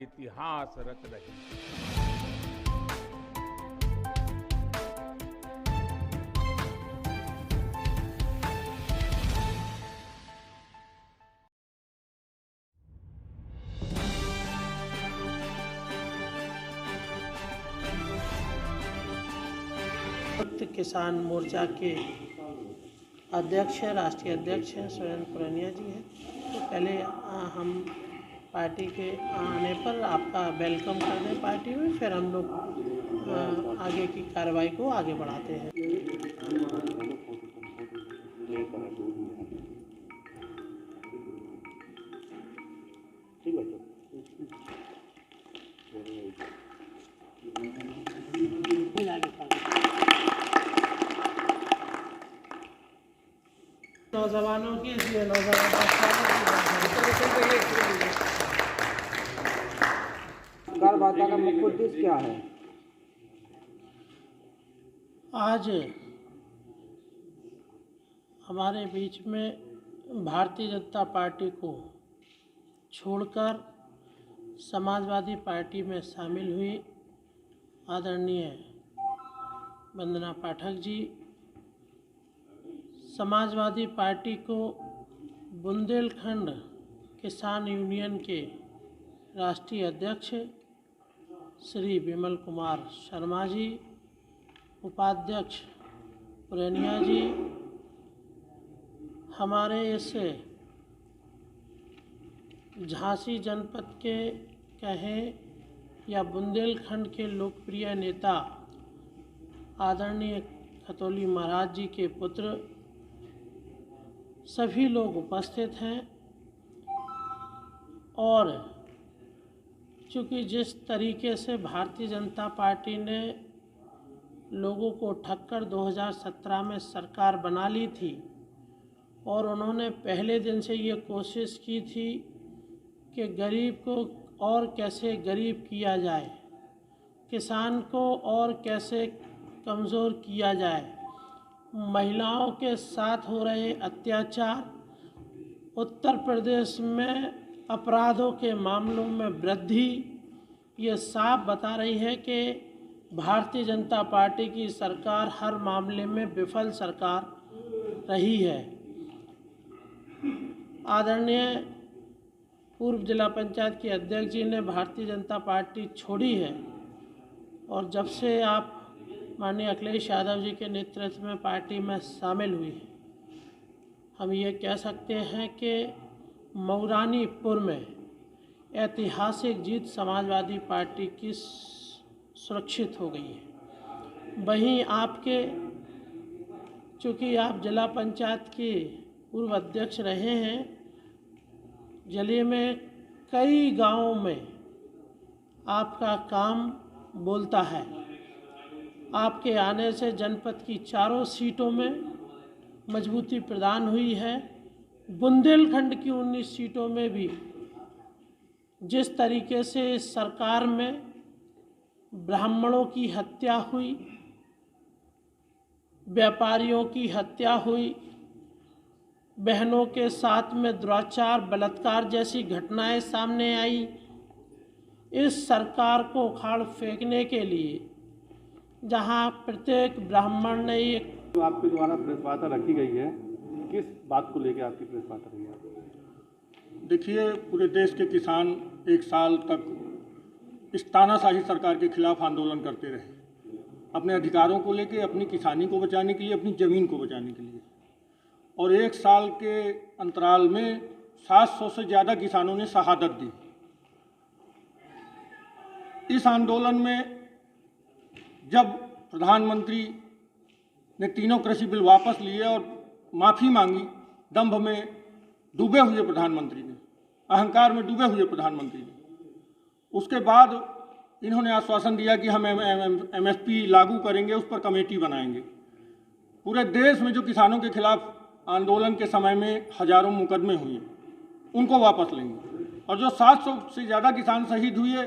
इतिहास रच रही है। संयुक्त किसान मोर्चा के अध्यक्ष राष्ट्रीय अध्यक्ष सुरेंद्र पुरनिया जी हैं। तो पहले हम पार्टी के आने पर आपका वेलकम कर दें पार्टी में, फिर हम लोग आगे की कार्रवाई को आगे बढ़ाते हैं। नौजवानों के लिए वार्ता का मुख्य उद्देश्य क्या है? आज हमारे बीच में भारतीय जनता पार्टी को छोड़कर समाजवादी पार्टी में शामिल हुई आदरणीय वंदना पाठक जी, समाजवादी पार्टी को बुंदेलखंड किसान यूनियन के राष्ट्रीय अध्यक्ष श्री विमल कुमार शर्मा जी, उपाध्यक्ष पुरनिया जी, हमारे इस झांसी जनपद के कहें या बुंदेलखंड के लोकप्रिय नेता आदरणीय खतौली महाराज जी के पुत्र सभी लोग उपस्थित हैं। और चूँकि जिस तरीके से भारतीय जनता पार्टी ने लोगों को ठक्कर 2017 में सरकार बना ली थी और उन्होंने पहले दिन से ये कोशिश की थी कि गरीब को और कैसे गरीब किया जाए, किसान को और कैसे कमज़ोर किया जाए, महिलाओं के साथ हो रहे अत्याचार, उत्तर प्रदेश में अपराधों के मामलों में वृद्धि, ये साफ बता रही है कि भारतीय जनता पार्टी की सरकार हर मामले में विफल सरकार रही है। आदरणीय पूर्व जिला पंचायत के अध्यक्ष जी ने भारतीय जनता पार्टी छोड़ी है और जब से आप माननीय अखिलेश यादव जी के नेतृत्व में पार्टी में शामिल हुई है, हम ये कह सकते हैं कि मऊरानीपुर में ऐतिहासिक जीत समाजवादी पार्टी की सुरक्षित हो गई है। वहीं आपके चूँकि आप जिला पंचायत के पूर्व अध्यक्ष रहे हैं, जिले में कई गांवों में आपका काम बोलता है। आपके आने से जनपद की चारों सीटों में मजबूती प्रदान हुई है। बुंदेलखंड की 19 सीटों में भी जिस तरीके से इस सरकार में ब्राह्मणों की हत्या हुई, व्यापारियों की हत्या हुई, बहनों के साथ में दुराचार बलात्कार जैसी घटनाएं सामने आई, इस सरकार को उखाड़ फेंकने के लिए जहां प्रत्येक ब्राह्मण ने एक आपके द्वारा प्रेस वार्ता रखी गई है, किस बात को लेकर आपकी प्रेस वार्ता रही है? देखिए, पूरे देश के किसान एक साल तक इस तानाशाही सरकार के खिलाफ आंदोलन करते रहे, अपने अधिकारों को लेकर, अपनी किसानी को बचाने के लिए, अपनी ज़मीन को बचाने के लिए। और एक साल के अंतराल में 700 से ज़्यादा किसानों ने शहादत दी। इस आंदोलन में जब प्रधानमंत्री ने तीनों कृषि बिल वापस लिए और माफ़ी मांगी, दंभ में डूबे हुए प्रधानमंत्री ने, अहंकार में डूबे हुए प्रधानमंत्री ने, उसके बाद इन्होंने आश्वासन दिया कि हम MSP लागू करेंगे, उस पर कमेटी बनाएंगे। पूरे देश में जो किसानों के खिलाफ आंदोलन के समय में हजारों मुकदमे हुए, उनको वापस लेंगे। और जो 700 से ज़्यादा किसान शहीद हुए,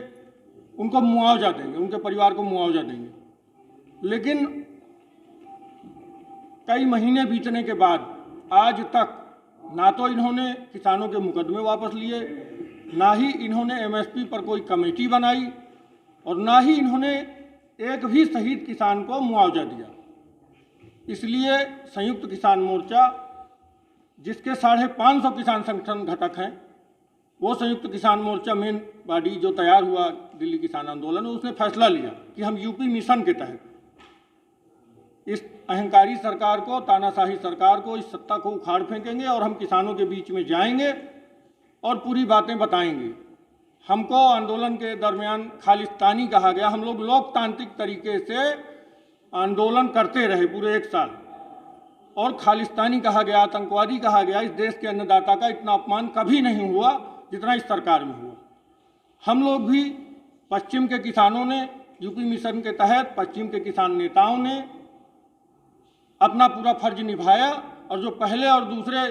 उनको मुआवजा देंगे, उनके परिवार को मुआवजा देंगे। लेकिन कई महीने बीतने के बाद आज तक ना तो इन्होंने किसानों के मुकदमे वापस लिए, ना ही इन्होंने एमएसपी पर कोई कमेटी बनाई और ना ही इन्होंने एक भी शहीद किसान को मुआवजा दिया। इसलिए संयुक्त किसान मोर्चा, जिसके 550 किसान संगठन घटक हैं, वो संयुक्त किसान मोर्चा मेन बॉडी जो तैयार हुआ दिल्ली किसान आंदोलन, उसने फैसला लिया कि हम यूपी मिशन के तहत इस अहंकारी सरकार को, तानाशाही सरकार को, इस सत्ता को उखाड़ फेंकेंगे और हम किसानों के बीच में जाएंगे और पूरी बातें बताएंगे। हमको आंदोलन के दरमियान खालिस्तानी कहा गया। हम लोग लोकतांत्रिक तरीके से आंदोलन करते रहे पूरे 1 साल, और खालिस्तानी कहा गया, आतंकवादी कहा गया। इस देश के अन्नदाता का इतना अपमान कभी नहीं हुआ जितना इस सरकार में हुआ। हम लोग भी, पश्चिम के किसानों ने, यूपी मिशन के तहत पश्चिम के किसान नेताओं ने अपना पूरा फर्ज निभाया, और जो पहले और दूसरे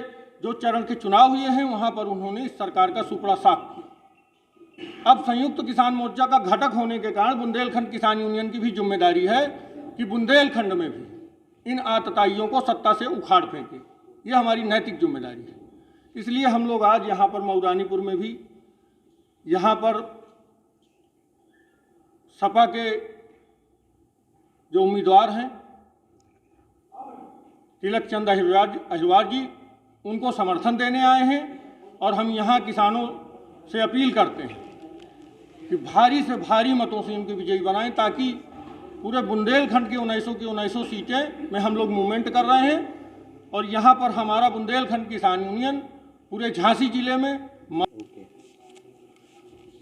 जो चरण के चुनाव हुए हैं वहाँ पर उन्होंने इस सरकार का सुपड़ा साफ किया। अब संयुक्त किसान मोर्चा का घटक होने के कारण बुंदेलखंड किसान यूनियन की भी जिम्मेदारी है कि बुंदेलखंड में भी इन आतताइयों को सत्ता से उखाड़ फेंके। ये हमारी नैतिक जिम्मेदारी है। इसलिए हम लोग आज यहाँ पर मऊरानीपुर में भी, यहाँ पर सपा के जो उम्मीदवार हैं तिलक चंद अहिरवार जी, उनको समर्थन देने आए हैं। और हम यहाँ किसानों से अपील करते हैं कि भारी से भारी मतों से इनकी विजयी बनाएं, ताकि पूरे बुंदेलखंड की 19 सीटें में हम लोग मूवमेंट कर रहे हैं। और यहाँ पर हमारा बुंदेलखंड किसान यूनियन पूरे झांसी जिले में।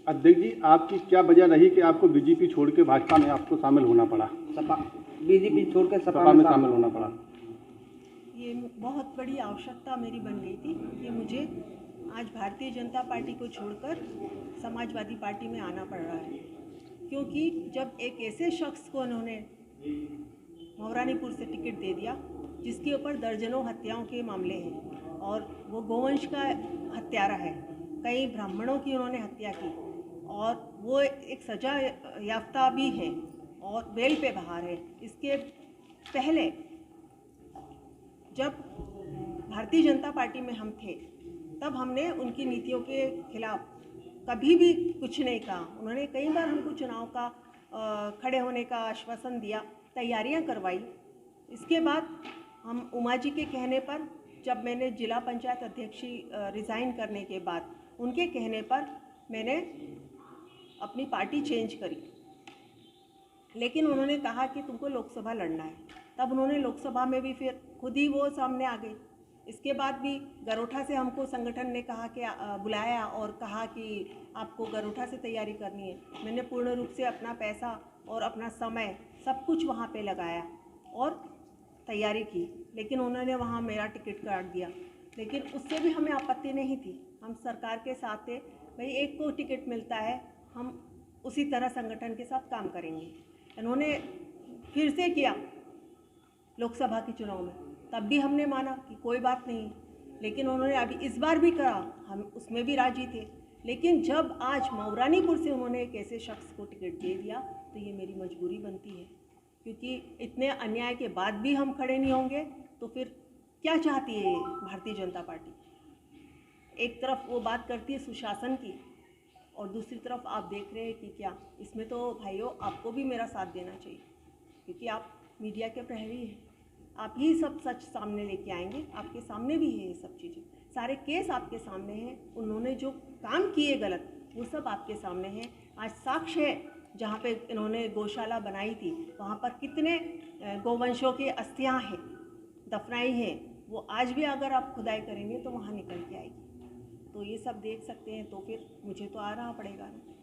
अध्यक्ष जी, आपकी क्या वजह रही कि आपको बीजेपी छोड़ के भाजपा में आपको शामिल होना पड़ा? बीजेपी छोड़ के सपा में शामिल होना पड़ा। ये बहुत बड़ी आवश्यकता मेरी बन गई थी कि मुझे आज भारतीय जनता पार्टी को छोड़कर समाजवादी पार्टी में आना पड़ रहा है, क्योंकि जब एक ऐसे शख्स को उन्होंने मऊरानीपुर से टिकट दे दिया जिसके ऊपर दर्जनों हत्याओं के मामले हैं, और वो गोवंश का हत्यारा है, कई ब्राह्मणों की उन्होंने हत्या की, और वो एक सजा याफ्ता भी है और बेल पे बाहर है। इसके पहले जब भारतीय जनता पार्टी में हम थे तब हमने उनकी नीतियों के खिलाफ कभी भी कुछ नहीं कहा। उन्होंने कई बार हमको चुनाव का खड़े होने का आश्वासन दिया, तैयारियां करवाई। इसके बाद हम उमा जी के कहने पर, जब मैंने जिला पंचायत अध्यक्षी रिज़ाइन करने के बाद उनके कहने पर मैंने अपनी पार्टी चेंज करी, लेकिन उन्होंने कहा कि तुमको लोकसभा लड़ना है। तब उन्होंने लोकसभा में भी फिर खुद ही वो सामने आ गई। इसके बाद भी गरोठा से हमको संगठन ने कहा कि बुलाया और कहा कि आपको गरोठा से तैयारी करनी है। मैंने पूर्ण रूप से अपना पैसा और अपना समय सब कुछ वहाँ पे लगाया और तैयारी की, लेकिन उन्होंने वहाँ मेरा टिकट काट दिया। लेकिन उससे भी हमें आपत्ति नहीं थी, हम सरकार के साथ थे। भाई, एक को टिकट मिलता है, हम उसी तरह संगठन के साथ काम करेंगे। इन्होंने फिर से किया लोकसभा के चुनाव में, तब भी हमने माना कि कोई बात नहीं, लेकिन उन्होंने अभी इस बार भी करा, हम उसमें भी राजी थे। लेकिन जब आज मऊरानीपुर से उन्होंने एक ऐसे शख्स को टिकट दे दिया तो ये मेरी मजबूरी बनती है, क्योंकि इतने अन्याय के बाद भी हम खड़े नहीं होंगे तो फिर क्या चाहती है भारतीय जनता पार्टी? एक तरफ वो बात करती है सुशासन की और दूसरी तरफ आप देख रहे हैं कि क्या इसमें तो भाइयों आपको भी मेरा साथ देना चाहिए, क्योंकि आप मीडिया के प्रहरी हैं, आप ही सब सच सामने लेके आएंगे। आपके सामने भी है ये सब चीज़ें, सारे केस आपके सामने हैं, उन्होंने जो काम किए गलत वो सब आपके सामने हैं। आज साक्ष्य है, जहाँ पे इन्होंने गौशाला बनाई थी वहाँ पर कितने गोवंशों की अस्थियाँ हैं, दफनाई हैं, वो आज भी अगर आप खुदाई करेंगे तो वहाँ निकल के आएगी। तो ये सब देख सकते हैं, तो फिर मुझे तो आ रहा पड़ेगा ना।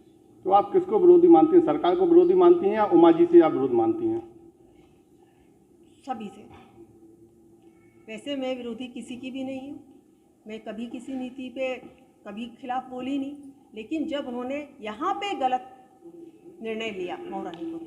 तो आप किसको विरोधी मानती हैं? सरकार को विरोधी मानती हैं या उमा जी से आप विरोध मानती हैं? सभी से। वैसे मैं विरोधी किसी की भी नहीं हूँ, मैं कभी किसी नीति पे कभी खिलाफ बोली नहीं, लेकिन जब उन्होंने यहाँ पे गलत निर्णय लिया मऊरानीपुर